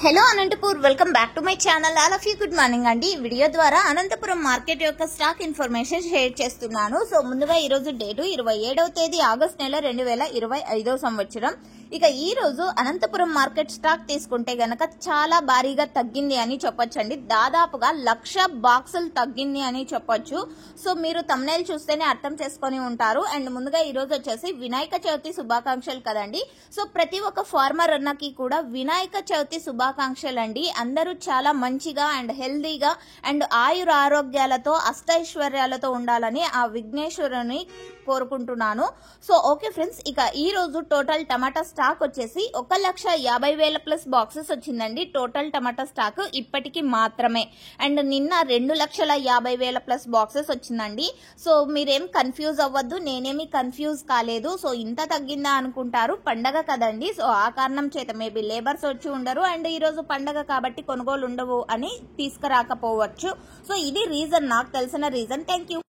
Hello Anantapur, welcome back to my channel. All of you good morning అండి. ఈ video ద్వారా Anantapuram market యొక్క stock information share చేస్తున్నాను. So ముందుగా ఈ రోజు డేటు 27వ తేదీ ఆగస్ట్ నెల 2025వ సంవత్సరం. ఇక ఈ రోజు అనంతపురం మార్కెట్ స్టాక్ తీసుకుంటే గనక చాలా భారీగా తగ్గింది అని చెప్పొచ్చండి. దాదాపుగా 1,00,000 బాక్సులు తగ్గింది అని చెప్పొచ్చు. సో మీరు thumbnail చూస్తేనే అర్థం చేసుకొని ఉంటారు. అండ్ ముందుగా ఈ రోజు వచ్చేసి వినాయక చవితి శుభాకాంక్షలు కదండి. సో ప్రతి ఒక్క ఫార్మర్ అన్నకి కూడా వినాయక చవితి శుభాకాంక్షలు అండి. అందరూ చాలా మంచిగా అండ్ హెల్దీగా అండ్ ఆయుర ఆరోగ్యాలతో అష్టైశ్వర్యాలతో ఉండాలని ఆ విఘ్నేశ్వరుని కోరుకుంటున్నాను. సో ఓకే ఫ్రెండ్స్, ఇక ఈ రోజు టోటల్ టమాటా స్టాక్ వచ్చేసి 1,50,000 ప్లస్ బాక్సెస్ వచ్చిందండి. టోటల్ టమాటా స్టాక్ ఇప్పటికి మాత్రమే. అండ్ నిన్న 2,50,000 ప్లస్ బాక్సెస్ వచ్చిందండి. సో మీరేం కన్ఫ్యూజ్ అవ్వద్దు, నేనేమి కన్ఫ్యూజ్ కాలేదు. సో ఇంత తగ్గిందా అనుకుంటారు, పండగ కదండి. సో ఆ కారణం చేత మేబీ లేబర్స్ వచ్చి ఉండరు అండ్ ఈ రోజు పండగ కాబట్టి కొనుగోలు ఉండవు అని తీసుకురాకపోవచ్చు. సో ఇది రీజన్, నాకు తెలిసిన రీజన్. Thank you.